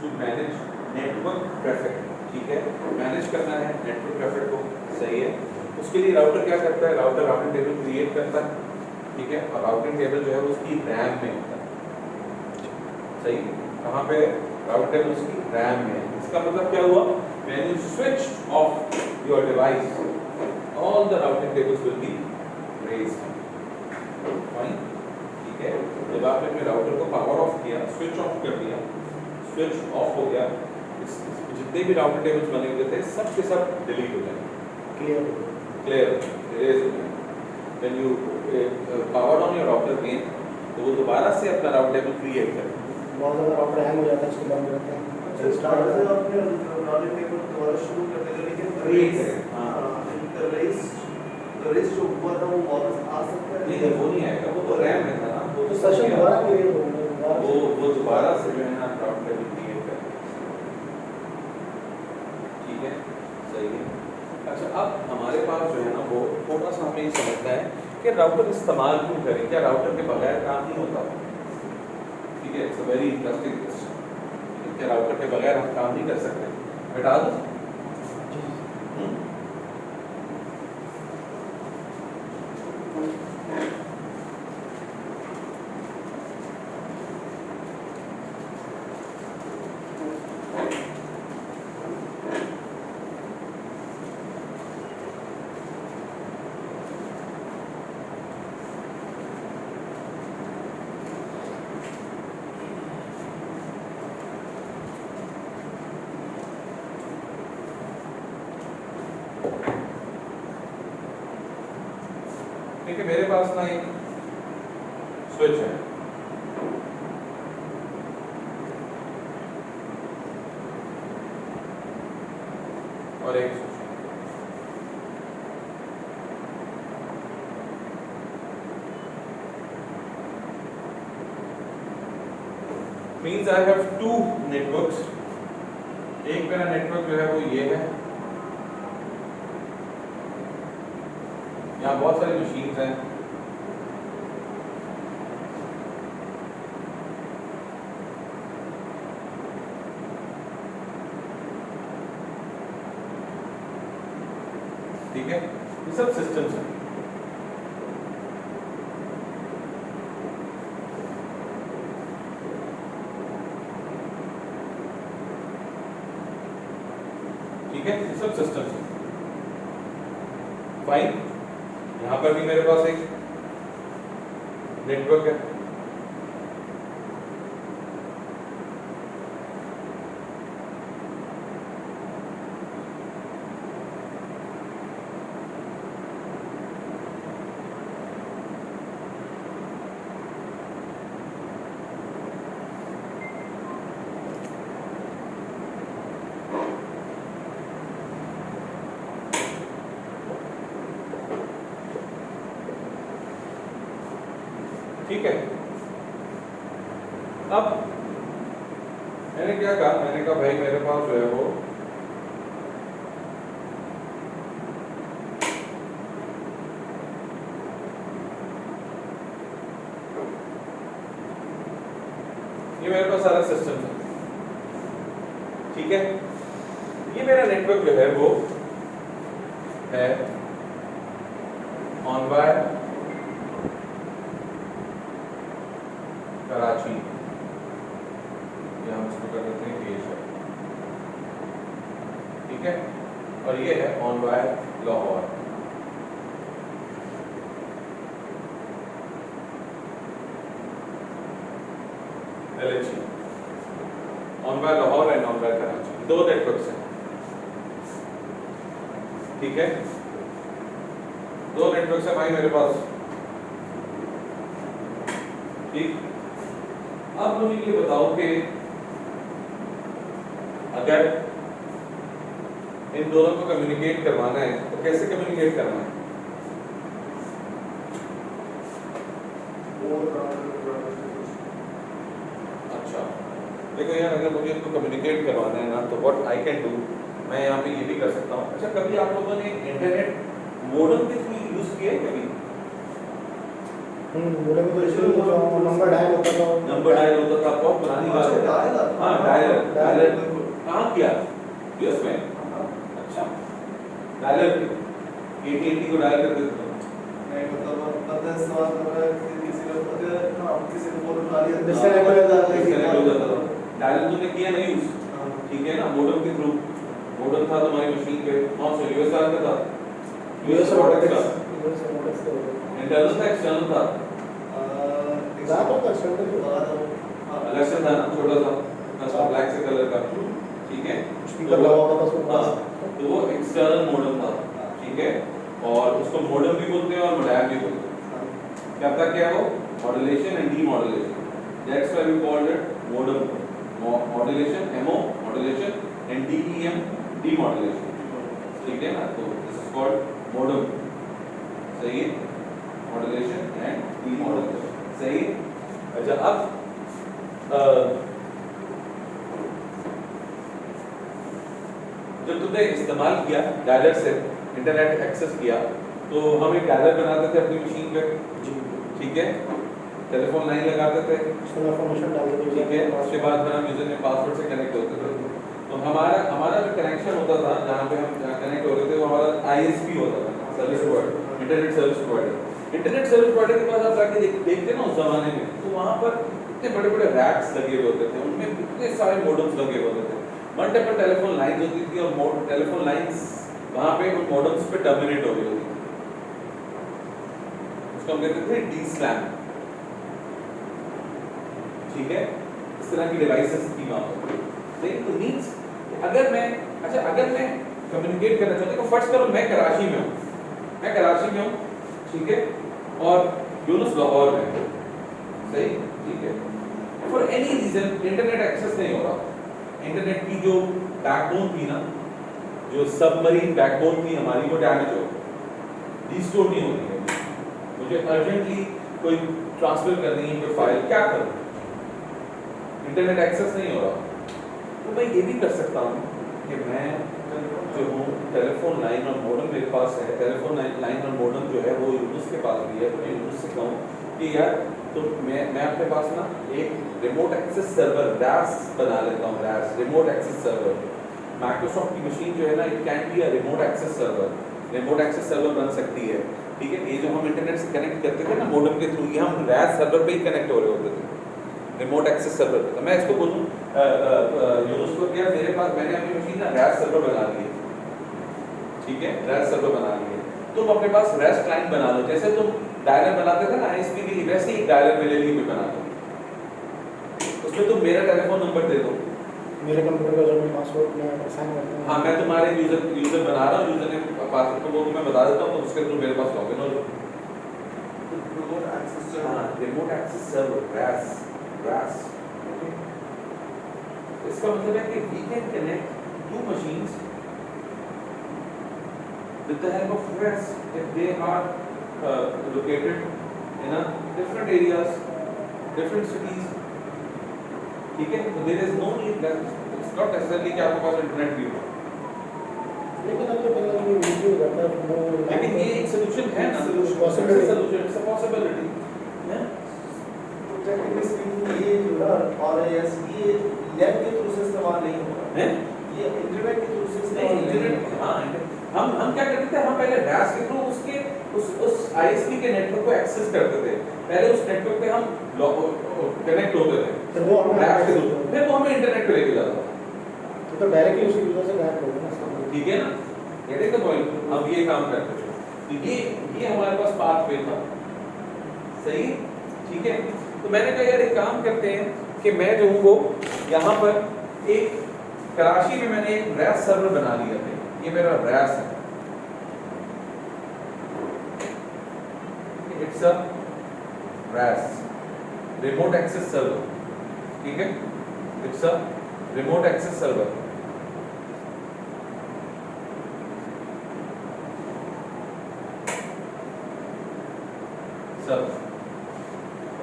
To manage network traffic, ठीक है, manage करना है नेटवर्क ट्रैफिक को, सही है। उसके लिए राउटर क्या करता है, राउटर राउटिंग टेबल क्रिएट करता है, ठीक है, और राउटिंग टेबल जो है उसकी रैम में होता है, सही, कहाँ पे, राउटिंग टेबल उसकी रैम में है। इसका मतलब क्या हुआ, when you switch off your device all the routing tables will be raised, fine, ठीक है। जब आपने अपने राउटर को पावर ऑफ किया, स्विच ऑफ कर दिया, स्विच ऑफ हो गया, जितने भी राउटर टेबल्स बने हुए थे सब के सब डिलीट हो जाएंगे, क्लियर इरेज हो जाएंगे। When you power on your router again, तो वो दोबारा से अपना राउटर टेबल क्रिएट करेगा। बहुत ज़्यादा राउटर हैंग हो जाता है, उसके बाद रहते हैं स्टार्ट से अपने राउटिंग टेबल दोबारा शुरू करने के लिए क्रिएट करें, हाँ, रेस जो हुआ था वो वापस आ सकता है? नहीं वो नहीं आएगा, वो तो रैम में था ना, वो तो सेशन दोबारा क्रिएट होगा, वो दोबारा से जो है ना राउटर टेबल क्रिएट करें, ठीक है, सही है। अच्छा, अब हमारे पास जो है ना वो थोड़ा सा हमें ये समझना है कि राउटर इस्तेमाल क्यों करें, क्या राउटर के बगैर काम नहीं होता, ठीक है, it's a very interesting question, क्या राउटर के बगैर हम काम नहीं कर सकते, बता दो। ठीक है, मेरे पास ना एक स्विच है, और एक स्विच है, means I have two networks. एक मेरा नेटवर्क जो है वो ये है, यहाँ बहुत सारी मशीन्स हैं, ठीक है, ये सब सिस्टम्स हैं, ठीक है, ये सब सिस्टम्स हैं, फाइन। यहाँ पर भी मेरे पास एक नेटवर्क है, ठीक है। अब मैंने क्या कहा, मैंने कहा भाई मेरे पास जो है वो ये मेरे पास सारा सिस्टम है, ठीक है। ये मेरा नेटवर्क जो है वो है ऑन वायर कराची, हम इसको कर देते हैं पेश है, ठीक है, और ये है on wire Lahore, LHE, on wire Lahore and on wire Karachi, दो नेटवर्क्स हैं, ठीक है, दो नेटवर्क्स है भाई मेरे पास, ठीक। अब मुझे ये बताओ कि अगर इन दोनों को कम्युनिकेट करवाना है तो कैसे कम्युनिकेट करना है? अच्छा, देखो यार, अगर मुझे इनको कम्युनिकेट करवाना है ना तो व्हाट आई कैन डू, मैं यहाँ पे ये भी कर सकता हूँ। अच्छा, कभी आप लोगों ने इंटरनेट मॉडम के थ्रू यूज किया है कभी? बोले तो इसलिए जो नंबर डायल होता था नंबर डायल होता था, बहुत पुरानी बात है। हाँ डायलर कहाँ किया? यूएस में। अच्छा डायलर AT&T को डायल कर देते थे। नहीं मतलब पता है सवाल कर रहा है किसी को पता है ना किसी को बोल रहा है डिस्कनेक्ट हो जाता था। डायलर तुमने किया नहीं यूज, ठीक है ना, मॉडम के थ्रू। मॉडम था तुम्हारी मशीन पे, कौन सा यूएसआर का था? यूएस मॉडल का इंटरनल था एक्सटर्नल था? इलेक्शन था ना, छोटा सा ना, ब्लैक से कलर का, ठीक है। स्पीकर लगा हुआ था उसमें। हाँ, तो वो एक्सटर्नल मॉडम था, ठीक है। और उसको मॉडम भी बोलते हैं और मोडेम भी बोलते हैं। क्या था क्या वो? Modulation and demodulation. That's why we called it modem. Modulation MO modulation and DEM demodulation, ठीक है ना। तो दिस इज कॉल्ड मॉडम, सही है, मॉड्यूलेशन एंड डीमॉड्यूलेशन, सही है। अच्छा अब जब तुमने इस्तेमाल किया डायलर से इंटरनेट एक्सेस किया, तो हम एक डायलर बनाते थे अपनी मशीन पे, ठीक है, टेलीफोन लाइन लगाते थे, उसमें इन्फॉर्मेशन डाल देते ठीक है। उसके बाद फिर हम यूजर ने पासवर्ड से कनेक्ट होते थे। तो हमारा जो कनेक्शन होता था, जहाँ पे हम कनेक्ट हो रहे थे, वो हमारा ISP होता था, service provider, internet service provider. Internet service provider के पास आप जाके देखते ना उस जमाने में, तो वहाँ पर इतने बड़े बड़े रैक्स लगे हुए होते थे, उनमें इतने सारे मॉडम्स लगे हुए होते थे, मल्टीपल टेलीफोन लाइंस होती थी, और टेलीफोन लाइंस वहाँ पे उन मॉडम्स पे टर्मिनेट हो गई होती थी। उसको हम कहते थे D-SLAM, ठीक है। इस तरह की डिवाइसेस की वहाँ पर, लेकिन तो मीन्स अगर मैं कम्युनिकेट करना चाहता हूँ, फर्स्ट करो मैं कराची में हूँ, ठीक है, और यूनुस लाहौर में है, सही, ठीक है। For any reason internet access नहीं हो रहा, इंटरनेट की जो बैकबोन थी ना, जो सबमरीन बैकबोन थी हमारी, वो डैमेज हो गई, रिस्टोर नहीं हो रही है, मुझे अर्जेंटली कोई ट्रांसफर करनी है कोई फाइल, क्या करूँ, इंटरनेट एक्सेस नहीं हो रहा। तो मैं ये भी कर सकता हूँ कि मैं जो हूँ टेलीफोन लाइन और मॉडम मेरे पास है, टेलीफोन लाइन और मॉडम जो है वो यूनुस के पास भी है, तो मैं यूनुस से कहूँ कि यार तो मैं अपने पास ना एक रिमोट एक्सेस सर्वर RAS बना लेता हूँ, RAS remote access server. Microsoft की मशीन जो है ना, it can be a remote access server, remote access server बन सकती है, ठीक है। ये जो हम इंटरनेट से कनेक्ट करते थे ना मॉडम के थ्रू, ये हम RAS सर्वर पे ही कनेक्ट हो रहे होते थे, रिमोट एक्सेस सर्वर पे। तो मैं इसको बोलूँ यूनुस को, क्या मेरे पास, मैंने अपनी मशीन ना RAS सर्वर बना ली है, ठीक है, RAS सर्वर बना ली है। तुम अपने पास REST क्लाइंट बना लो, जैसे तुम डायलर बनाते थे ना ISP के लिए, वैसे ही डायलर मेरे लिए भी बना दो, उसमें तुम मेरा टेलीफोन नंबर दे दो, मेरे कंप्यूटर का जो मैं पासवर्ड में असाइन करता हूँ। हाँ मैं तुम्हारे यूजर बना रहा हूँ, यूजर ने पासवर्ड को वो मैं बता देता हूँ, तो उसके थ्रू मेरे पास लॉगिन हो जाओ। रिमोट एक्सेस सर्वर RAS, इसका मतलब है कि we can connect two machines with the help of RAS if they are located in a different areas, different cities, ठीक है। तो there is no need that it's not necessarily कि आपके पास internet भी हो, लेकिन अब तो पहले ये वीडियो करता है वो, लेकिन ये एक सोल्यूशन है ना, Possibility. Solution, it's a possibility है। टेक्निकली स्पीकिंग ये जो है RAS ये लैब के थ्रू से इस्तेमाल नहीं हो रहा है, ये इंटरनेट के थ्रू से नहीं इस्तेमाल नहीं इंटरनेट, हाँ हम क्या करते थे, हम पहले RAS के थ्रू उसके उस ISP के नेटवर्क को एक्सेस करते थे, पहले उस नेटवर्क पे हम कनेक्ट होते थे, तो वो हमें RAS के थ्रू, फिर वो हमें इंटरनेट पे लेके जाता था, तो डायरेक्टली उसी यूजर से कनेक्ट होगा ना, ठीक है ना। गेटिंग द पॉइंट, अब ये काम करते थे, तो ये हमारे पास पाथ वे था, सही, ठीक है। तो मैंने कहा यार एक काम करते हैं कि मैं जो हूँ वो यहाँ पर एक कराची में मैंने एक RAS सर्वर बना लिया था, ये मेरा RAS है, it's a RAS remote access server, ठीक है, it's a remote access server.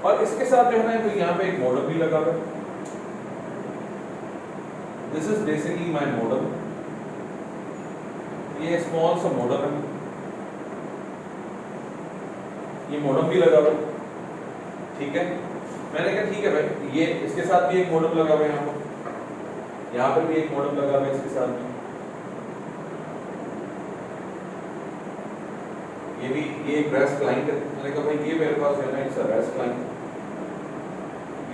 और इसके साथ जो है ना, तो यहाँ पे एक मॉडम भी लगा हुआ है, this is basically my modem, ये स्मॉल सा मॉडम है, ये मॉडम भी लगा हुआ है, ठीक है, मैंने कहा ठीक है भाई, ये इसके साथ भी एक मॉडम लगा हुआ है, यहाँ पर भी एक मॉडम लगा हुआ है इसके साथ भी, ये एक रेस्ट क्लाइंट है। मैंने कहा भाई ये मेरे पास जो है ना इट्स अ रेस्ट क्लाइंट,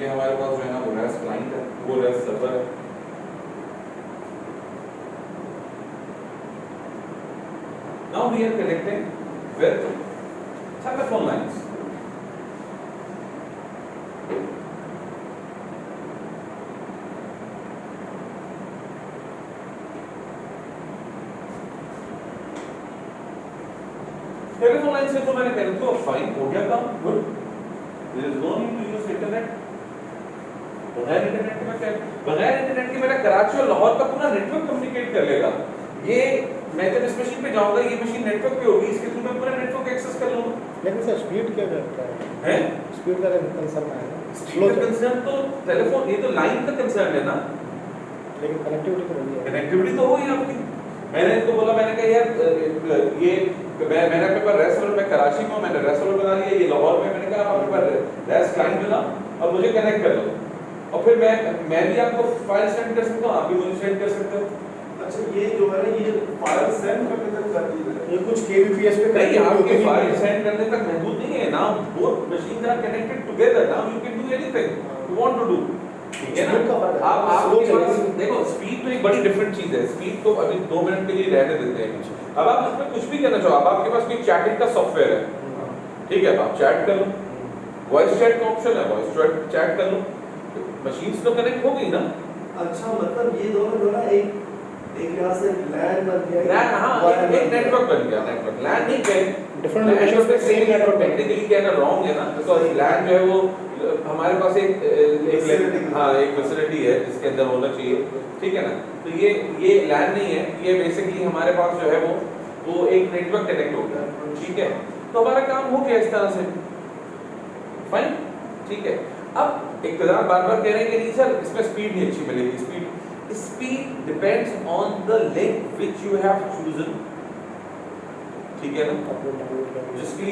ये हमारे पास जो है ना वो रेस्ट क्लाइंट है, वो रेस्ट सर्वर है। Now we are connecting with telephone lines. Telephone line से तो मैंने कह रहा था फाइन हो गया काम, good, there is no need to use internet. बगैर इंटरनेट के मैं क्या, बगैर इंटरनेट के मेरा कराची और लाहौर का पूरा नेटवर्क कम्युनिकेट कर लेगा। ये मैं जब इस मशीन पे जाऊंगा, ये मशीन नेटवर्क पे होगी, इसके थ्रू मैं पूरा नेटवर्क एक्सेस कर लूंगा। लेकिन सर स्पीड क्या करता है? हैं? स्पीड का कंसर्न है ना? स्पीड का कंसर्न तो टेलीफोन, ये तो लाइन का कंसर्न है ना, लेकिन कनेक्टिविटी तो नहीं है। कनेक्टिविटी तो होगी आपकी। मैंने इसको बोला, मैंने कहा यार ये मैंने अपने पास रेस्टोरेंट में कराची में, मैंने रेस्टोरेंट बना लिया, ये लाहौर में, मैंने कहा आप अपने पास रेस्ट क्लाइंट बना और मुझे कनेक्ट कर लो, और फिर मैं भी आपको फाइल सेंड कर सकता हूँ, आप भी मुझे सेंड कर सकते हो। अच्छा, ये जो है ना, ये फाइल सेंड करने तक कर दी है, ये कुछ kbps पे नहीं, आपके फाइल सेंड करने तक महदूद नहीं है ना, both machines are connected together, now you can do anything you want to do, ठीक है ना। आप देखो स्पीड तो एक बड़ी डिफरेंट चीज है, स्पीड तो अभी 2 मिनट के लिए रहने देते हैं कुछ। अब आप इसमें कुछ भी करना चाहो, अब आपके पास कोई चैटिंग का सॉफ्टवेयर है, ठीक है, अब आप चैट कर लो, वॉइस चैट का ऑप्शन है, वॉइस चैट कर लो, मशीन्स तो कनेक्ट हो गई ना। अच्छा, मतलब ये दोनों जो ना एक यहाँ से लैन बन गया, लैन, हाँ, एक नेटवर्क बन गया, नेटवर्क लैन नहीं कहे, डिफरेंट लोकेशंस पे सेम नेटवर्क है। टेक्निकली कहना रॉन्ग है ना, बिकॉज़ लैन जो है वो हमारे पास एक फैसिलिटी है जिसके अंदर होना चाहिए, ठीक है ना। तो ये लैन नहीं है, ये बेसिकली हमारे पास जो है वो एक नेटवर्क कनेक्ट हो गया, ठीक है। तो हमारा काम हो गया इस तरह से, फाइन, ठीक है। अब इक़्तिदार बार-बार कह रहे हैं कि नहीं सर इसमें स्पीड नहीं अच्छी मिलेगी, speed depends on the link which you have chosen, ठीक है ना, जिसके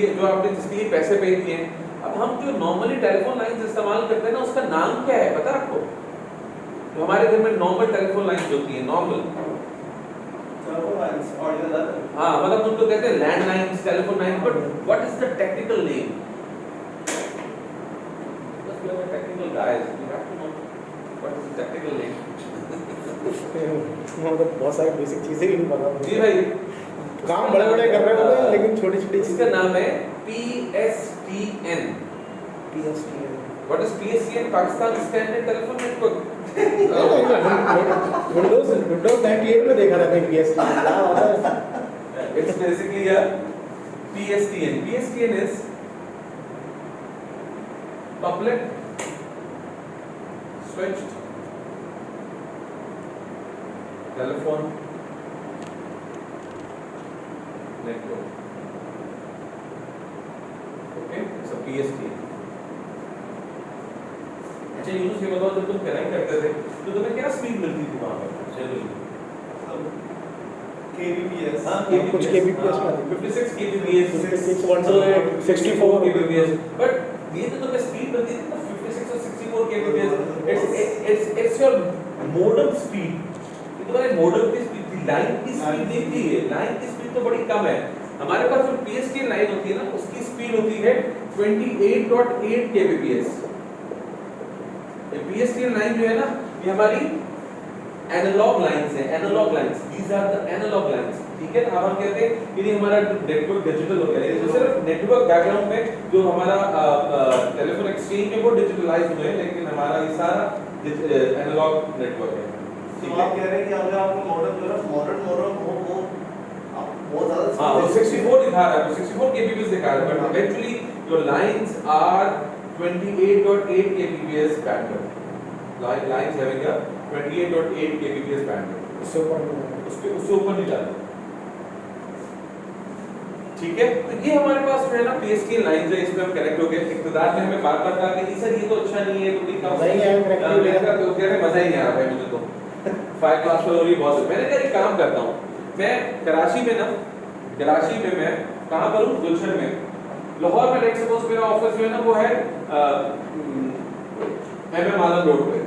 लिए पैसे पे किए हैं। अब हम जो नॉर्मली टेलीफोन लाइंस इस्तेमाल करते हैं ना, उसका नाम क्या है पता है आपको? जो हमारे घर में नॉर्मल टेलीफोन लाइंस होती है, नॉर्मल टेलीफोन लाइंस, और ये हाँ, मतलब उनको कहते हैं land lines, telephone line, but what is the technical name? Because we are technical guys, we have to know what is the technical name. मतलब बहुत सारी बेसिक चीजें ही नहीं पता। जी भाई, काम बड़े-बड़े कर रहे होते हैं लेकिन छोटी-छोटी इसका नाम है PSTN। PSTN। What is PSTN? Pakistan standard telephone network. Windows 98 में देखा था मैं PSTN क्या होता है? It's basically a PSTN. PSTN is public switched telephone network. Okay, it's a PSTN. अच्छा यूनुस ये बताओ, जब तुम कनेक्ट करते थे तो तुम्हें क्या स्पीड मिलती थी वहाँ पर जनरली? kbps, हाँ, कुछ kbps में 56 kbps, 56 64 kbps, but ये तो तुम्हें स्पीड मिलती थी ना 56 और 64 kbps. It's your modem speed. ये तुम्हारे modem की स्पीड थी, लाइन की स्पीड नहीं थी, लाइन की स्पीड तो बड़ी कम है। हमारे पास जो PSTN लाइन होती है ना, उसकी स्पीड होती है 28.8 kbps। ये PSTN लाइन जो है ना, ये हमारी एनालॉग लाइंस है, analogue lines, these are the analogue lines, ठीक है। अब हम कहते हैं कि हमारा नेटवर्क डिजिटल हो गया, लेकिन सिर्फ नेटवर्क बैकग्राउंड में जो हमारा टेलीफोन एक्सचेंज है वो डिजिटलाइज हुए हैं, लेकिन हमारा ये सारा एनालॉग नेटवर्क है। तो आप कह रहे हैं कि अगर आपको मॉडल जो है मॉडर्न वो आप बहुत ज्यादा, हाँ, वो 64 दिखा रहा है, 64 kbps दिखा रहा है, but eventually your lines are 28.8 kbps bandwidth. Lines having a 28.8 kbps bandwidth. उससे ऊपर नहीं जाता, ठीक है। तो ये हमारे पास जो है ना PSTN लाइंस है, इसमें हम कनेक्ट हो गए। इक़्तिदार ने हमें बार-बार कहा कि नहीं सर ये तो अच्छा नहीं है, तो कम नहीं है कनेक्टिविटी का, तो कह रहे मजा ही नहीं आ रहा भाई मुझे तो 5 क्लास पर हो रही बहुत। मैंने कहा एक काम करता हूँ, मैं कराची में मैं कहाँ पर हूँ, गुलशन में, लाहौर में लेट सपोज मेरा ऑफिस जो है ना वो है MM आलम रोड पे,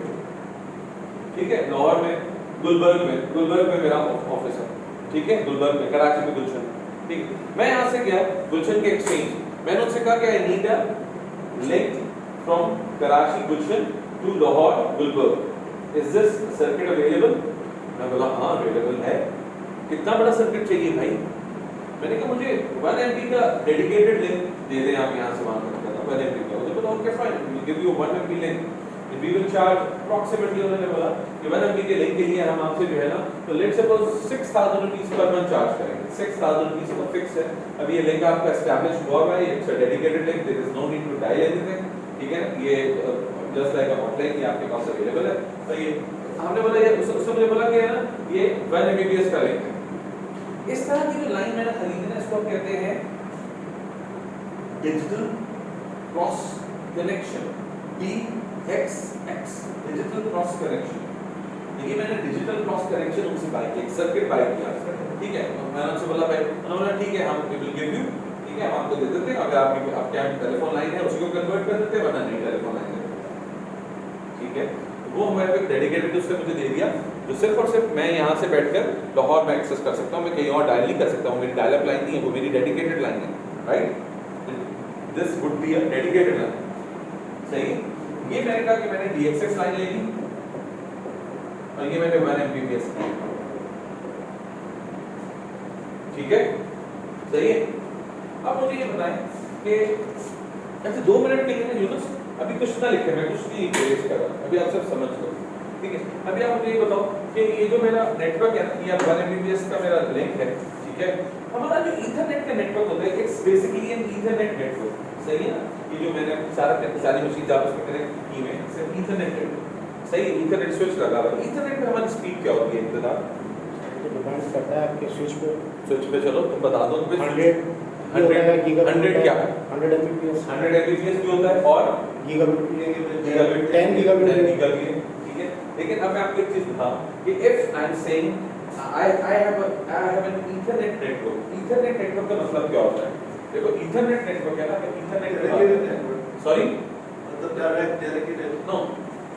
ठीक है, लाहौर में गुलबर्ग में मेरा ऑफिस है, ठीक है, गुलबर्ग में, कराची में गुलशन, ठीक है। मैं यहाँ से गया गुलशन के एक्सचेंज, मैंने उनसे कहा कि I need a link from Karachi Gulshan to Lahore Gulberg, is this circuit available? मैं बोला हाँ अवेलेबल है। कितना बड़ा सर्किट चाहिए भाई? मैंने कहा मुझे 1 MB का डेडिकेटेड लिंक दे दें आप यहाँ से वहाँ तक का 1 MB का। उन्होंने बोला okay fine, we give you 1 MB link, we will charge approximately, उन्होंने बोला कि 1 MB के लिंक के लिए हम आपसे जो है ना, तो let's suppose 6000 rupees per month charge करेंगे, 6000 रुपीस का फिक्स है। अब ये लिंक आपका एस्टैब्लिश हुआ है, it's a dedicated link, there is no need to dial anything, ठीक है, ये जस्ट लाइक अ हॉटलाइन ये आपके पास अवेलेबल है। तो ये हमने बोला, ये उसने मुझे बोला कि है ना ये 1 Mbps का लिंक है। इस तरह की जो लाइन मैंने खरीदी ना, इसको हम कहते हैं digital cross connection, DXX, digital cross connection. देखिए मैंने डिजिटल क्रॉस कनेक्शन उनसे बाय किया, एक सर्किट बाय किया, ठीक है। मैंने उनसे बोला भाई, उन्होंने ठीक है हम विल गिव यू, ठीक है, हम आपको दे देते हैं, अगर आपके यहाँ टेलीफोन लाइन है उसी को कन्वर्ट कर देते हैं, वरना नहीं टेलीफोन लाइन है, ठीक है। वो हमारे पे डेडिकेटेड उसने मुझे दे दिया, जो सिर्फ और सिर्फ मैं यहाँ से बैठकर लाहौर में एक्सेस कर सकता हूँ, मैं कहीं और डायल नहीं कर सकता हूँ, मेरी डायल अप लाइन नहीं है, वो मेरी डेडिकेटेड लाइन है, right. This would be a dedicated line, सही। ये मैंने कहा कि मैंने DXX लाइन ले ली और ये मैंने 1 Mbps की, ठीक है, सही है। अब मुझे ये बताएं कि ऐसे 2 मिनट के लिए यूनुस अभी कुछ ना लिखे, मैं कुछ नहीं इरेज कर रहा, अभी आप सब समझ लो, ठीक है। अभी आप मुझे ये बताओ कि ये जो मेरा नेटवर्क है ना, ये 1 Mbps का मेरा लिंक है, ठीक है। हमारा जो ईथरनेट का नेटवर्क होता है, it's basically an Ethernet network, सही है ना। ये जो मैंने सारी मशीन आप उसमें कनेक्ट की हुई है, सिर्फ ईथरनेट नेटवर्क, सही है। ईथरनेट स्विच लगा हुआ है, ईथरनेट पे हमारी स्पीड क्या होती है इब्तिदा? डिपेंड करता है आपके स्विच पे चलो तुम बता दो, 100 क्या 100 Mbps 100 Mbps भी होता है और गीगाबिट 10 गीगाबिट, ठीक है। लेकिन अब मैं आपको एक चीज बताऊं कि if I am saying I have an Ethernet network, Ethernet network का मतलब क्या होता है? देखो Ethernet network है ना, Ethernet sorry मतलब direct no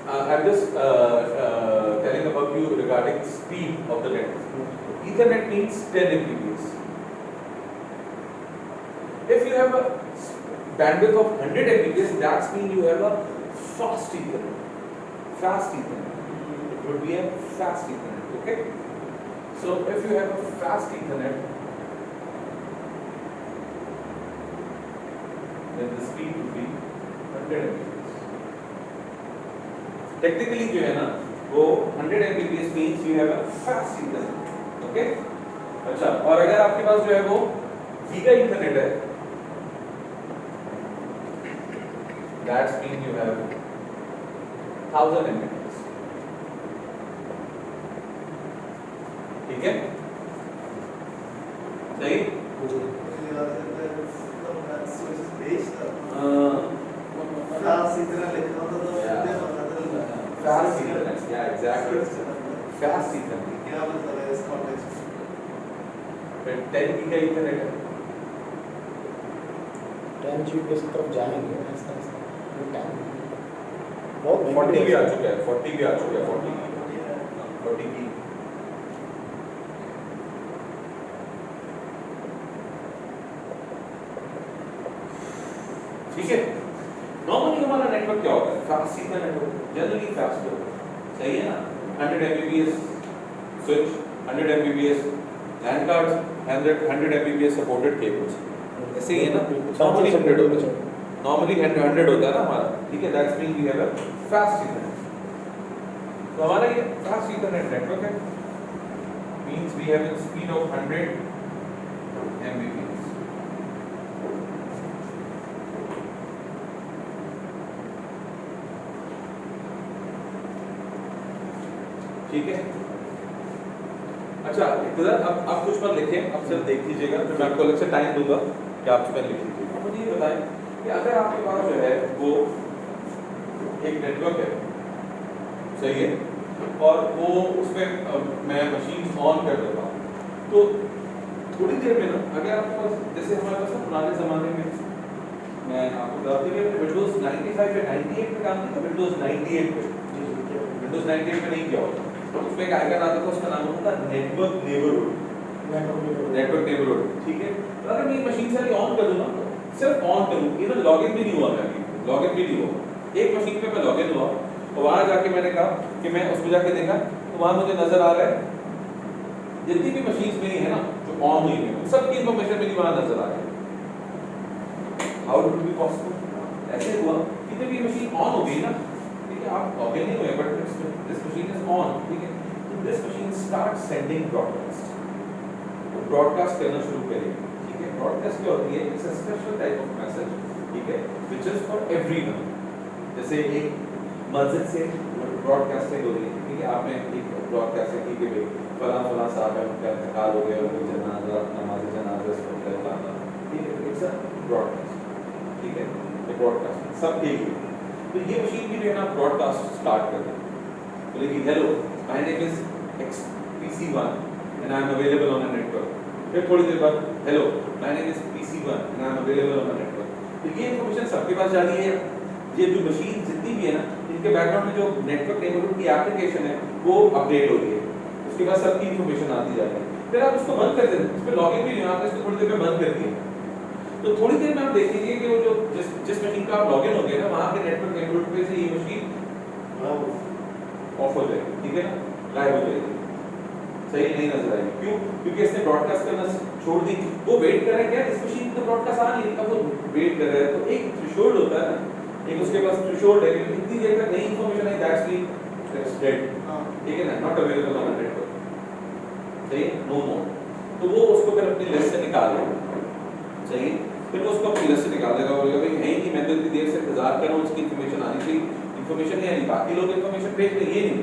I'm just telling about you regarding speed of the network. Ethernet means 10 Mbps. If you have a bandwidth of 100 Mbps, that means you have a fast Ethernet. Fast Ethernet. It would be a fast Ethernet. Okay. So if you have a fast Ethernet, then the speed would be 100 Mbps. Technically जो है ना वो 100 Mbps means you have a fast Ethernet. Okay? अच्छा, और अगर आपके पास जो है वो गीगा Ethernet है, that means you have 1000 Mbps. ठीक है, सही। Fast Ethernet क्या मतलब है इस कॉन्टेक्स्ट में? 10 गीगा Ethernet है, 10 Gbps की तरफ जाएंगे ऐसा बहुत 40 भी आ चुका है, 40 भी आ चुका है, 40 की ठीक है। नॉर्मली हमारा नेटवर्क क्या होता है? फास्ट सीधा नेटवर्क, जनरली फास्ट होता है, सही है ना। 100 Mbps स्विच, 100 Mbps लैन कार्ड्स, 100 Mbps सपोर्टेड केबल्स, ऐसे ही है ना। नॉर्मली 100 होता है, नॉर्मली 100 होता है ना हमारा, ठीक है। That's mean we have a fast internet. तो हमारा ये फास्ट इंटरनेट नेटवर्क है, means we have a speed of 100 Mbps। ठीक है। अच्छा इधर अब कुछ मत लिखें, अब सिर्फ देख लीजिएगा, फिर मैं आपको अलग से टाइम दूंगा कि आप उसमें लिख लीजिएगा। मुझे ये बताएं कि अगर आपके पास जो है वो एक नेटवर्क है, सही है, और वो उसमें मैं मशीन ऑन कर देता हूँ, तो थोड़ी देर में ना अगर आपके पास, जैसे हमारे पास पुराने ज़माने में मैं आपको बताते हुए विंडोज 95 या 98 पे काम किया, विंडोज 98 पे, विंडोज 98 पे नहीं किया होता, तो उसमें एक आइकन आता था, उसका नाम होता था नेटवर्क नेबरहुड, नेटवर्क नेबरहुड, ठीक है। तो अगर मैं मशीन से ऑन कर दूं ना, सिर्फ ऑन करूं, इवन लॉगिन भी नहीं हुआ, मैं लॉगिन भी नहीं हुआ, एक मशीन पे मैं लॉगिन हुआ और वहां जाके मैंने कहा कि मैं उसमें जाके देखा तो वहां मुझे नजर आ रहा है जितनी भी मशीन्स मेरी है ना जो ऑन हुई है सबकी इन्फॉर्मेशन मेरी वहां नजर आ रही है। How it be possible? ऐसे हुआ कि जब ये मशीन ऑन हो गई ना, ठीक है, आप लॉगिन नहीं हुए but this machine is on, ठीक है, तो this machine start sending broadcast, तो ब्रॉडकास्ट करना शुरू करेगी, ठीक है। ब्रॉडकास्ट क्या होती है? It's a special type of message, ठीक है, व्हिच इज फॉर एवरीवन। जैसे एक मस्जिद से ब्रॉडकास्टिंग हो रही है, ठीक है, आपने एक ब्रॉडकास्टिंग की कि भाई फलां फलां साहब है, उनका इंतकाल हो गया, उनकी जनाजा नमाज जनाजा पढ़ रहे, ठीक है, इट्स अ ब्रॉडकास्ट, ठीक है, ये ब्रॉडकास्ट सब के लिए। तो ये मशीन भी जो है ना ब्रॉडकास्ट स्टार्ट कर रही है, बोलेगी hello my name is XPC1 and I am available on a network. फिर थोड़ी देर बाद hello my name is PC1 and I am available on a network. तो ये इन्फॉर्मेशन सबके पास जा रही है। ये जो मशीन जितनी भी है ना, इनके बैकग्राउंड में जो नेटवर्क नेबरहुड की एप्लीकेशन है वो अपडेट हो रही है, उसके बाद सबकी इन्फॉर्मेशन आती जा रही है। फिर आप उसको बंद कर देते हैं, इस पे लॉगिन भी नहीं, आपने इसको थोड़ी देर में बंद कर दिया, तो थोड़ी देर में आप देखेंगे कि वो जो जिस मशीन का आप लॉगिन हो गए ना, वहां के नेटवर्क नेबरहुड पे से ये मशीन ऑफ हो जाएगी, ठीक है ना, गायब हो जाएगी, सही नहीं नजर आएगी। क्यों? क्योंकि इसने ब्रॉडकास्ट करना छोड़ दी। वो वेट कर रहा है क्या, इस मशीन पे ब्रॉडकास्ट आ नहीं, अब वो वेट कर रहा है, तो एक थ्रेशोल्ड होता है ना, एक उसके पास थ्रेशोल्ड है कि इतनी देर तक नई इंफॉर्मेशन है, दैट्स मीन डेड, ठीक है ना, नॉट अवेलेबल ऑन नेटवर्क, सही, नो मोर। तो वो उसको फिर अपनी लिस्ट से निकाल लेगा, सही, फिर वो उसको अपनी लिस्ट से निकाल देगा, बोलेगा भाई है ही नहीं, मैं तो इतनी देर से इंतजार कर रहा हूँ, इसकी इंफॉर्मेशन आनी चाहिए, इंफॉर्मेशन नहीं आई, बाकी लोग इंफॉर्मेशन भेज रहे, ये नहीं,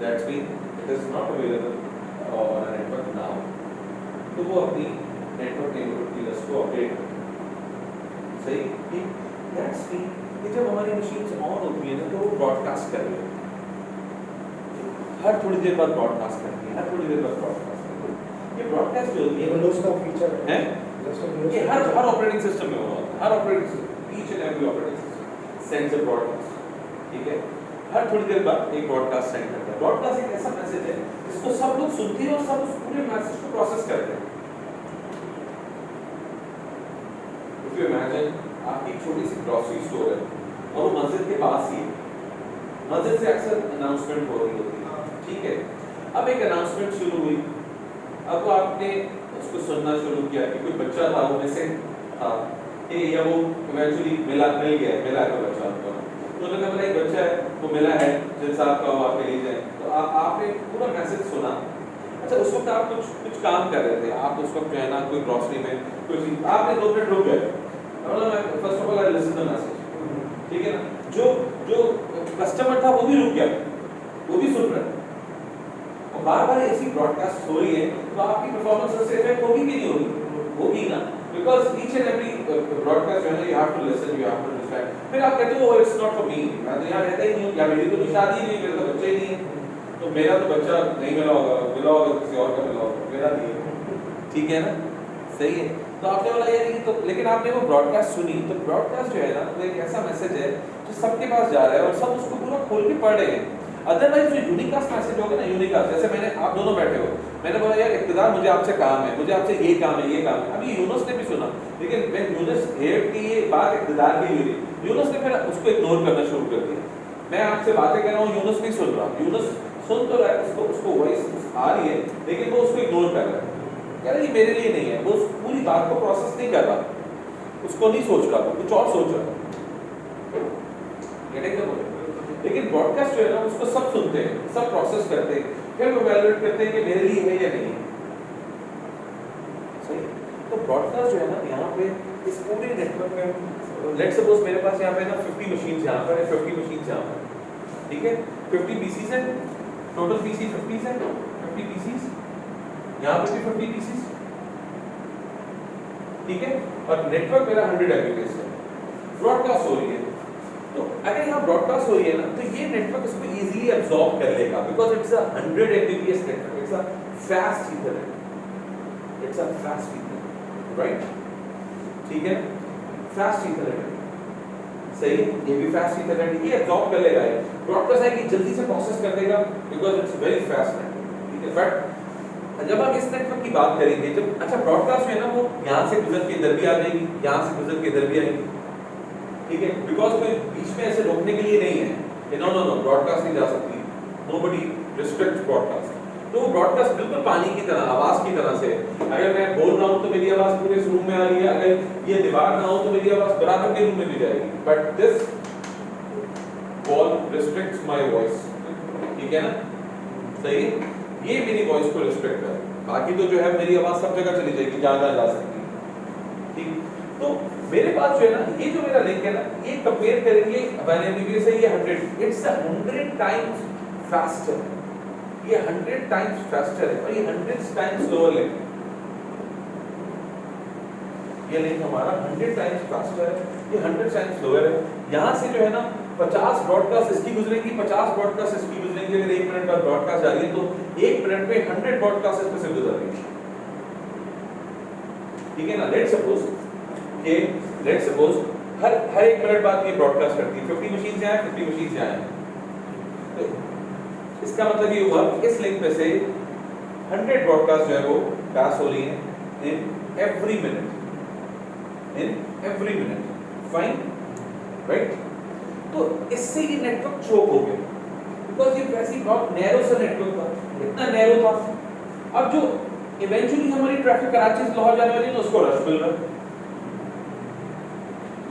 that's mean it is not available on a network now. तो वो अपनी नेटवर्क नेबरहुड की लिस्ट को अपडेट करेगा, सही, ठीक। दैट्स मीन कि जब हमारी मशीन्स ऑन होती है ना, तो वो ब्रॉडकास्ट कर रही है, हर थोड़ी देर बाद ब्रॉडकास्ट करती है, हर थोड़ी देर बाद ब्रॉडकास्ट करती है। ये ब्रॉडकास्ट जो होती है विंडोज का फीचर है, ये हर ऑपरेटिंग सिस्टम में होता है, हर operating each and every operating system sends a broadcast, ठीक है, हर थोड़ी देर बाद एक ब्रॉडकास्ट सेंड करता है। ब्रॉडकास्ट एक ऐसा मैसेज है जिसको सब लोग सुनते हैं और सब उस पूरे मैसेज को प्रोसेस करते हैं। इफ यू इमेजिन आपकी छोटी सी ग्रोसरी स्टोर है और वो मस्जिद के पास ही है, मस्जिद से अक्सर अनाउंसमेंट हो रही होती है, ठीक है। अब एक अनाउंसमेंट शुरू हुई, अब आपने उसको सुनना शुरू किया कि कोई बच्चा था, वो मिसिंग था, या वो इवेंचुअली मिल गया कोई बच्चा आपको, तो उन्होंने बोला एक बच्चा है वो मिला है, जिन साहब का वो आपके ले जाए, तो आपने पूरा मैसेज सुना। अच्छा, उस वक्त आप कुछ काम कर रहे थे, आप उस वक्त जो है ना कोई ग्रोसरी में कुछ आपने 2 मिनट रुक गए, first of all I listen the message, ठीक है ना, जो कस्टमर था वो भी रुक गया, वो भी सुन रहा है, और बार बार ऐसी ब्रॉडकास्ट हो रही है, तो आपकी परफॉर्मेंस से इफेक्ट होगी कि नहीं होगी? होगी ना, because each and every broadcast जो है ना, you have to listen, you have to understand. फिर आप कहते हो इट्स नॉट फॉर मी, मैं तो यहाँ रहता ही नहीं हूँ, या मेरी तो शादी ही नहीं, मेरा तो बच्चा ही नहीं है, तो मेरा तो बच्चा नहीं मिला होगा किसी और का मिला होगा, मेरा नहीं है, ठीक है ना, सही है। तो आपने बोला यार ये तो, लेकिन आपने वो ब्रॉडकास्ट सुनी, तो ब्रॉडकास्ट जो है ना वो एक ऐसा मैसेज है जो सबके पास जा रहा है और सब उसको पूरा खोल के पढ़ रहे हैं। अदरवाइज जो यूनिकास्ट मैसेज होगा ना, यूनिकास्ट, जैसे मैंने, आप दोनों बैठे हो, मैंने बोला यार इक़्तिदार मुझे आपसे काम है, मुझे आपसे ये काम है, ये काम है, अभी यूनुस ने भी सुना, लेकिन मैं यूनुस हेड की ये बात इक़्तिदार की हुई, यूनुस ने फिर उसको इग्नोर करना शुरू कर दिया। मैं आपसे बातें कर रहा हूँ, यूनुस नहीं सुन रहा, यूनुस सुन तो रहा है, उसको वॉइस आ रही है, लेकिन वो उसको इग्नोर कर रहा है, यार ये मेरे लिए नहीं है, वो उस पूरी बात को प्रोसेस नहीं कर रहा, उसको नहीं सोच रहा, कुछ और सोच रहा है। लेकिन ब्रॉडकास्ट जो है ना उसको सब सुनते हैं, सब प्रोसेस करते हैं, फिर वो वैलिडेट करते हैं कि मेरे लिए है या नहीं, सही। तो ब्रॉडकास्ट जो है ना यहाँ पे इस पूरे नेटवर्क में, लेट्स सपोज मेरे पास यहाँ पे ना 50 मशीन्स यहाँ पर है, 50 मशीन्स यहाँ पर, ठीक है, 50 पीसीस है, टोटल पीसी 50 है, 50 पीसीस, यहाँ पे भी 50 पीसीस, ठीक है, और नेटवर्क मेरा 100 एमबीपीएस है, ब्रॉडकास्ट हो रही है। तो अगर यहाँ ब्रॉडकास्ट हो रही है ना, तो ये नेटवर्क इसको इजीली एब्जॉर्ब कर लेगा, because it's a 100 Mbps network, it's a fast Ethernet, it's a fast Ethernet, right, ठीक है। फास्ट ईथरनेट है, सही है, ये भी फास्ट ईथरनेट है, ये एब्जॉर्ब कर लेगा, ये ब्रॉडकास्ट है कि जल्दी से प्रोसेस कर देगा because it's very fast network, ठीक है। बट जब हम इस नेटवर्क की बात करेंगे, जब अच्छा ब्रॉडकास्ट है ना, वो यहाँ से गुजर के इधर भी आ जाएगी, यहाँ से गुजर के इधर भी आएगी, ठीक है, बिकॉज कोई बीच में ऐसे रोकने के लिए नहीं है कि नो नो नो ब्रॉडकास्ट नहीं जा सकती, नोबडी रिस्ट्रिक्ट्स ब्रॉडकास्ट। तो वो ब्रॉडकास्ट बिल्कुल पानी की तरह, आवाज की तरह से, अगर मैं बोल रहा हूँ तो मेरी आवाज पूरे इस रूम में आ रही है, अगर ये दीवार ना हो तो मेरी आवाज बराबर के रूम में भी जाएगी, but this wall restricts my voice, ठीक है ना, सही है, ये मेरी वॉइस को रिस्ट्रिक्ट है, बाकी तो जो है मेरी आवाज सब जगह चली जाएगी, जहाँ जा सकती है, ठीक। तो मेरे पास जो है ना, ये जो मेरा लिंक है ना, ये कंपेयर करेंगे 1 Mbps से, ये 100, इट्स 100 टाइम्स फास्टर, ये 100 टाइम्स फास्टर है और ये 100 टाइम्स स्लोअर लिंक, ये लिंक हमारा 100 टाइम्स फास्टर है, ये 100 टाइम्स स्लोअर है। यहाँ से जो है ना 50 ब्रॉडकास्ट इसकी गुजरेंगी, 50 ब्रॉडकास्ट इसकी गुजरेंगी, अगर 1 मिनट बाद ब्रॉडकास्ट जा रही है तो 1 मिनट में 100 ब्रॉडकास्ट इसमें से गुजर रही है, ठीक है ना। लेट्स सपोज हर 1 मिनट बाद ये ब्रॉडकास्ट करती है, 50 मशीन से आए, 50 मशीन से आए, तो इसका मतलब ये हुआ कि इस लिंक पे से 100 ब्रॉडकास्ट जो है वो पास हो रही है in every minute, fine, right. तो इससे ये नेटवर्क चोक हो गया, बिकॉज ये वैसे ही बहुत नैरो सा नेटवर्क था, इतना नैरो था। अब जो इवेंचुअली हमारी ट्रैफिक कराची से लाहौर जाने वाली है, उसको रश मिल रहा है,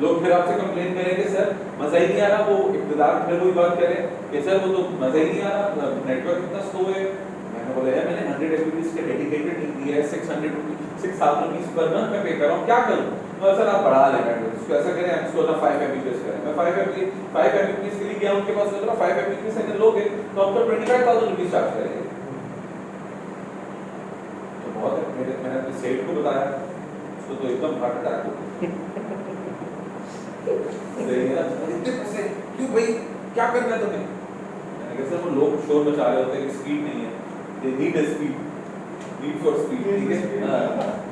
लोग फिर आपसे कंप्लेन करेंगे सर मजा ही नहीं आ रहा, वो इब्तिदार फिर वही बात करें कि सर वो तो मजा ही नहीं आ रहा, नेटवर्क इतना स्लो है। मैंने बोला यार मैंने 100 Mbps के डेडिकेटेड लिंक दिया है, 6,000 रुपीस पर मंथ मैं पे कर रहा हूँ, क्या करूँ? तो सर आप बढ़ा लें नेटवर्क, इसको ऐसा करें, इसको ना 5 Mbps करें। मैं 5 Mbps के लिए गया उनके पास, बोला 5 Mbps अगर लोगे तो आपको 25,000 रुपीस चार्ज करेंगे। तो बहुत है, मैंने अपने सेठ को बताया, उसको तो एकदम हार्ट अटैक हो गया, इतने पैसे क्यों भाई, क्या करना है तुम्हें? मैंने कहा सर वो लोग शोर मचा रहे होते हैं कि स्पीड नहीं है, they need a speed, need for speed, ठीक है। हां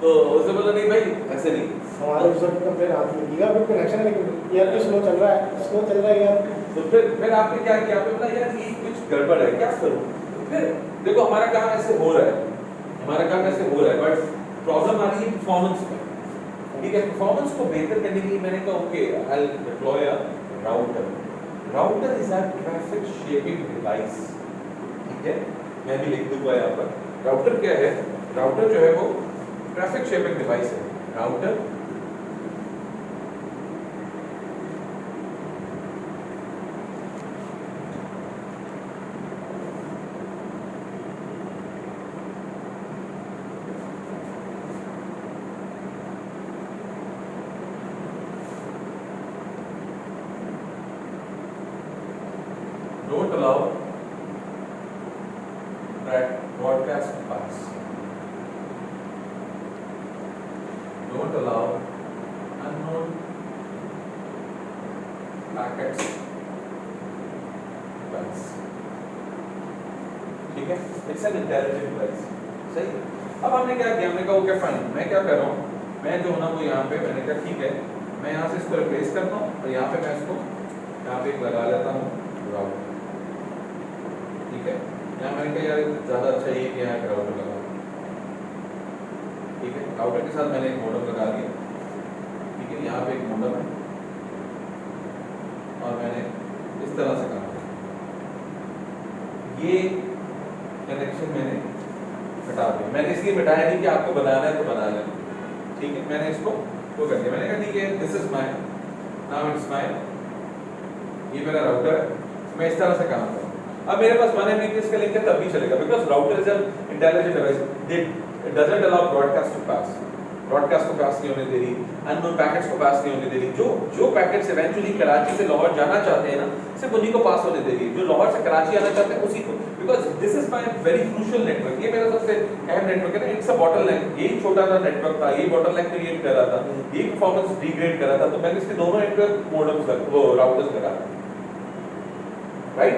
तो उसने बोला नहीं भाई ऐसे नहीं, हमारे यूजर की कंप्लेन आती है गीगा बिट कनेक्शन है लेकिन यार ये स्लो चल रहा है यार। तो फिर आपने क्या किया, आपने बोला यार ये कुछ गड़बड़ है, क्या करूं? फिर देखो हमारा काम ऐसे हो रहा है, बट प्रॉब्लम आ रही है परफॉर्मेंस में, ठीक है। परफॉर्मेंस को बेहतर करने के लिए मैंने कहा okay I will deploy a router is a traffic shaping device, ठीक है। मैं भी लिख दूंगा यहाँ पर, राउटर क्या है? राउटर जो है वो ट्रैफिक शेपिंग डिवाइस है। Router don't allow that broadcast to pass. Don't allow unknown packets to pass. ठीक है, it's an intelligent device, सही। अब हमने क्या किया, हमने कहा ओके फाइन, मैं क्या कर रहा हूँ, मैं जो ना वो यहाँ पे मैंने कहा ठीक है, मैं यहाँ से इसको रिप्लेस करता हूँ और यहाँ पे मैं इसको यहाँ पे लगा लेता हूँ राउटर, ठीक है। यहाँ मैंने कहा यार ज़्यादा अच्छा ये कि यहाँ एक राउटर लगा, ठीक है। राउटर के साथ मैंने एक मॉडम लगा दिया, ठीक है। यहाँ पे एक मॉडम है और मैंने इस तरह से कहा ये कनेक्शन मैंने हटा दिया। मैंने इसलिए मिटाया नहीं कि आपको बनाना है तो बना लेना, ठीक है। मैंने इसको वो कर दिया, मैंने कहा ठीक है this is my, now it's my, ये मेरा राउटर है, मैं इस तरह से काम करूँ। अब मेरे पास 1 Mbps का लिंक है तब भी चलेगा, because router is an intelligent device, it doesn't allow broadcast to pass, broadcast को पास नहीं होने दे रही, अननोन पैकेट्स को पास नहीं होने दे रही। जो पैकेट्स इवेंचुअली कराची से लाहौर जाना चाहते हैं ना, सिर्फ उन्हीं को पास होने दे रही है, जो लाहौर से कराची आना चाहते हैं उसी को, because this is my very crucial network, ये मेरा सबसे अहम नेटवर्क है ना। इट्स अ बॉटलनेक, यही छोटा सा नेटवर्क था, यही बॉटलनेक क्रिएट कर रहा था, यही परफॉर्मेंस डिग्रेड कर रहा था, तो मैंने इसके दोनों नेटवर्क मॉडम्स वो राउटर्स लगा, राइट,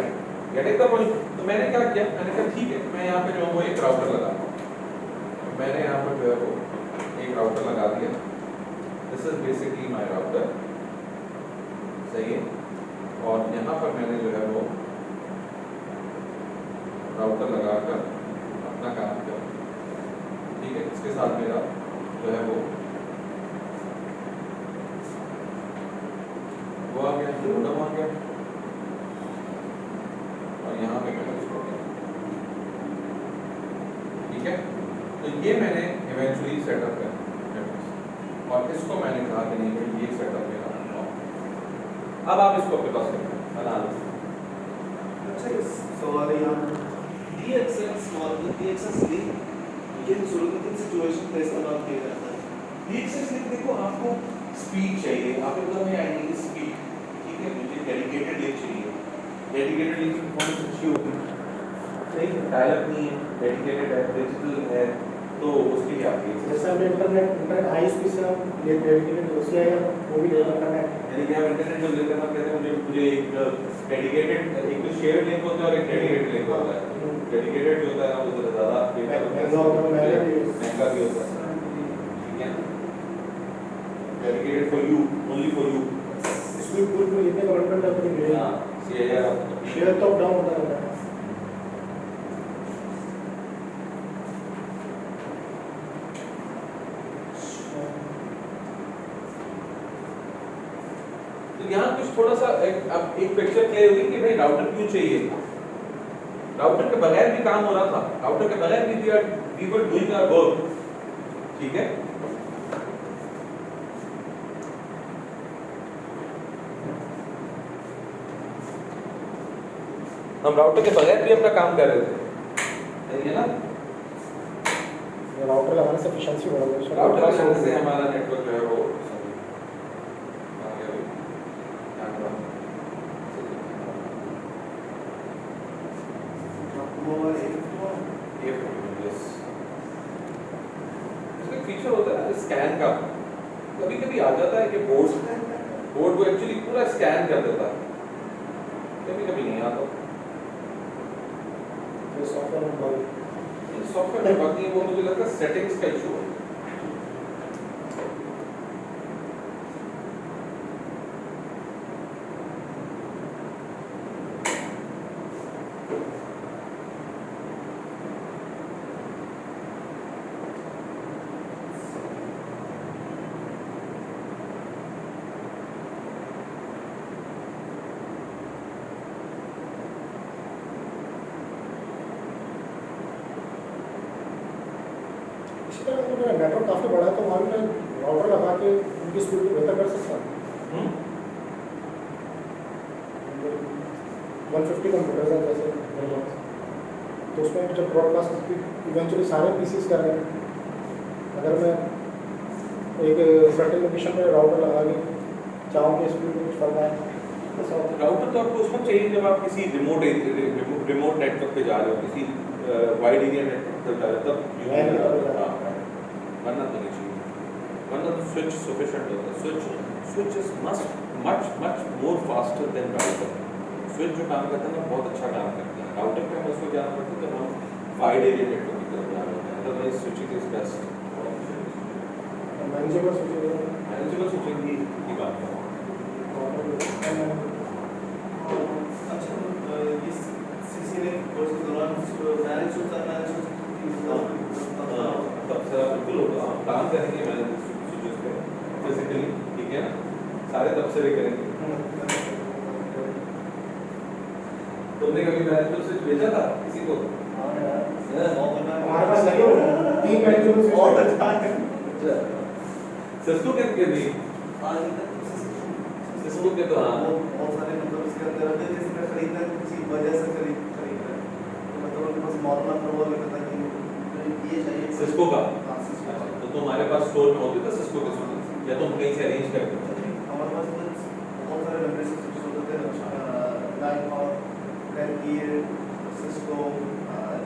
गेटिंग द पॉइंट। तो मैंने क्या किया, मैंने कहा ठीक है मैं यहाँ पे जो वो एक राउटर लगा, मैंने यहाँ पर जो है वो एक राउटर लगा दिया, this is basically my router, सही है। और यहाँ पर मैंने जो है वो राउटर लगाकर अपना काम किया, ठीक है। इसके साथ मेरा जो है वो आ गया, मोडेम आ गया, और यहाँ पे मैंने उसको किया, ठीक है। तो ये मैंने इवेंचुअली सेटअप किया, और इसको मैंने कहा कि नहीं भाई ये सेटअप मेरा। अब आप इसको अपने पास बना लो। अच्छा, इस सवाल यहाँ DXS मॉडल DXS लिंक ये जरूरत सिचुएशन पे इस्तेमाल किया जाता है। DXS लिंक देखो, आपको स्पीड चाहिए, आपके पास में आएगी कि स्पीड, ठीक है। मुझे डेडिकेटेड लिंक चाहिए, डेडिकेटेड लिंक की परफॉर्मेंस अच्छी होगी, नहीं डायलअप नहीं है, डेडिकेटेड है, डिजिटल है, तो उसके लिए आप जैसे हम इंटरनेट हाई स्पीड से हम डेडिकेटेड उससे आएगा, वो भी ले इंटरनेट, यानी कि आप इंटरनेट जो लेते हैं हम कहते हैं मुझे एक डेडिकेटेड, एक तो शेयर्ड लिंक होता है और एक डेडिकेटेड लिंक होता है। डेडिकेटेड जो होता है ना वो थोड़ा ज़्यादा महंगा भी होता है, ठीक है। Dedicated for you, only for you, speed पूरी में जितने कमिटमेंट है अपनी मिलेगी। हाँ CIR आपको शेयर तो डाउन होता रहता है। तो यहाँ कुछ थोड़ा सा अब एक पिक्चर क्लियर हुई कि भाई राउटर क्यों चाहिए। राउटर के बगैर भी काम हो रहा था, राउटर के बगैर भी we were doing our work, ठीक है। हम राउटर के बगैर भी अपना काम कर रहे थे, सही है ना। राउटर लगाने से एफिशिएंसी बढ़ गई, राउटर लगाने से हमारा नेटवर्क जो है वो फीचर होता है स्कैन का, कभी कभी आ जाता है कि बोर्ड को एक्चुअली पूरा स्कैन कर देता है, कभी कभी नहीं आता। सॉफ्टवेयर में बाकी वो मुझे लगता है सेटिंग्स का इशू है। नेटवर्क काफी बड़ा है तो वहाँ भी मैं राउटर लगा के उनकी स्पीड को बेहतर कर सकता हूँ। 150 कंप्यूटर्स हैं जैसे मेरे पास, तो उसमें जब ब्रॉडकास्ट स्पीड इवेंचुअली सारे पीसीस कर रहे हैं, अगर मैं एक सर्टेन लोकेशन में राउटर लगा के चाहूँ कि स्पीड में कुछ फर्क आए, राउटर तो आपको उस वक्त चाहिए जब आप किसी रिमोट नेटवर्क पे जा रहे हो, किसी वाइड एरिया नेटवर्क पे जा रहे हो, तब वरना तो नहीं चाहिए, वरना तो स्विच सफिशिएंट होता है। Switch is much more faster than router. Switch जो काम करता है ना बहुत अच्छा काम करता है। राउटर पे हम उसको जाना पड़ता है जब हम वाइड एरिया नेटवर्क की तरफ जा रहे होते हैं, otherwise switching is best. Manageable switching की बात है। अच्छा, ये CCNA कोर्स के दौरान मैनेज होता है, तब से बिल्कुल होगा, हम काम करेंगे मैनेज स्विचेस पे फिजिकली, ठीक है ना, सारे तब से भी करेंगे। तुमने कभी मैनेजमेंट स्विच भेजा था किसी को? हमारे पास लगे हुए हैं 3 मैनेजमेंट स्विच बहुत अच्छा है। सिस्को के नहीं, सिस्को के तो हाँ बहुत सारे मतलब उसके अंदर होते हैं जिसमें खरीदना है किसी वजह से खरीद रहे हैं, तो मतलब उनके पास मॉडल अप्रूवल होता है कि ये चाहिए सिस्को का। हाँ, सिस्को का। तो तुम्हारे पास स्टोर में होते थे सिस्को के स्विच या तुम कहीं से अरेंज करते थे? हमारे पास बहुत सारे वेंडर्स के स्विचेस होते थे, लाइक और पेनकीर, सिस्को,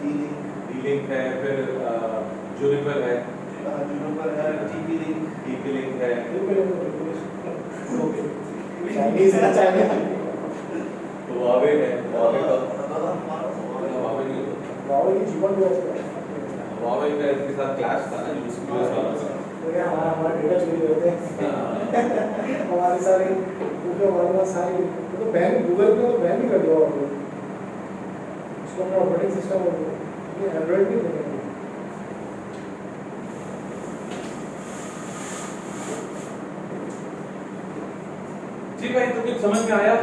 D-Link है, फिर जूनिपर है, TP लिंक है, चाइनीज है, हुआवे है, हुआवे का हमारे हुआवे नहीं होता, वाओ ये जीवन भी ऐसा है। हुआवे का इसके साथ क्लैश था ना यूएस वालों का, तो क्या हमारे डेटा चोरी करते हैं हमारे सारे क्योंकि हमारे पास सारी तो बैन गूगल ने तो बैन भी कर दिया और उसको अपना ऑपरेटिंग सिस्टम एंड्रॉइड भी देंगे। जी भाई, तो कुछ समझ में आया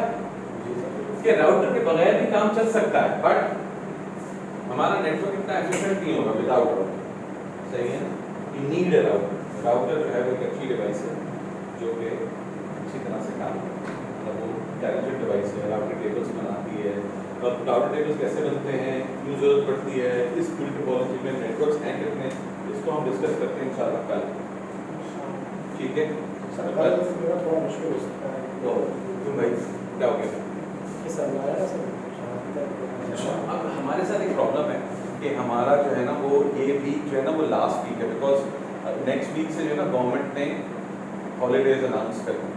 कि राउटर के बगैर भी काम चल सकता है, बट हमारा नेटवर्क इतना एफिशिएंट नहीं होगा विदाउट राउटर। सही है ना? You need a router. Router जो है वो एक अच्छी डिवाइस है जो कि अच्छी तरह से काम करती है, मतलब वो टैलेंटेड डिवाइस है, राउटर टेबल्स बनाती है। अब राउटर टेबल्स कैसे बनते हैं, क्यों जरूरत पड़ती है, इस पूरी टोपोलॉजी में नेटवर्क्स हैं कितने, इसको हम डिस्कस करते हैं इंशाल्लाह कल। ठीक है? सरकार से मेरा थोड़ा मुश्किल हो सकता है तो क्यों भाई, क्या हो गया? कि सर लाया सर अब हमारे साथ एक प्रॉब्लम है कि हमारा जो है ना वो ये वीक जो है ना वो लास्ट वीक है, बिकॉज नेक्स्ट वीक से जो है ना गवर्नमेंट ने हॉलीडेज अनाउंस कर दी।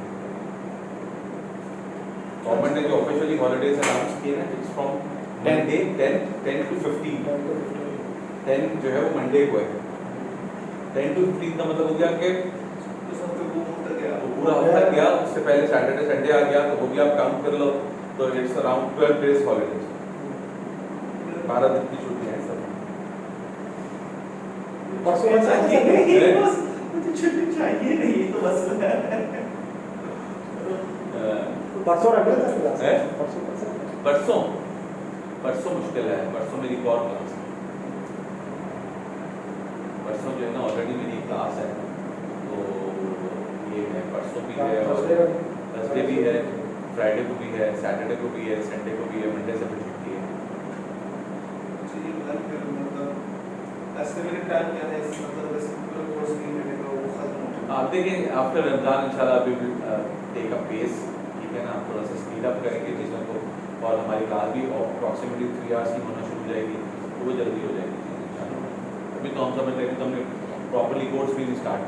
गवर्नमेंट ने जो ऑफिशियली हॉलीडेज अनाउंस किए ना, इट्स फ्रॉम मंडे 10 to 15। 10 जो है वो मंडे को है, 10 to 15 का मतलब हो गया कि तो सब पे वो होता गया। पूरा हफ्ता गया, उससे पहले सैटरडे संडे आ गया तो हो गया, आप काउंट कर लो तो इट्स अराउंड 12 डेज हॉलीडेज, 12 दिन की छुट्टियां हैं सब। परसों चाहिए नहीं, बस मुझे छुट्टी चाहिए नहीं, ये तो मसला है। परसों रख लेते हैं क्लास है? परसों कर सकते हैं। परसों परसों मुश्किल है, परसों मेरी एक और क्लास है। परसों जो है ना ऑलरेडी मेरी क्लास है, तो ये है परसों भी है और थर्सडे भी है, फ्राइडे को भी है, सैटरडे को भी है, संडे को भी है, मंडे से भी छुट्टी है। चाहिए प्लान कर मतलब एस्टिमेटेड टाइम क्या है इस मतलब इस पूरे कोर्स के लिए का वो खत्म हो जाए। आप देखें आफ्टर रमजान इंशाल्लाह we will take a pace, ठीक है ना, थोड़ा सा स्पीड अप करेंगे चीज़ों को, और हमारी क्लास भी अप्रॉक्सीमेटली 3 आवर्स की होना शुरू हो जाएगी, तो वो जल्दी हो जाएगी चीज़ें इंशाल्लाह। अभी तो हम समझ रहे थे तो हमने प्रॉपर्ली कोर्स भी नहीं स्टार्ट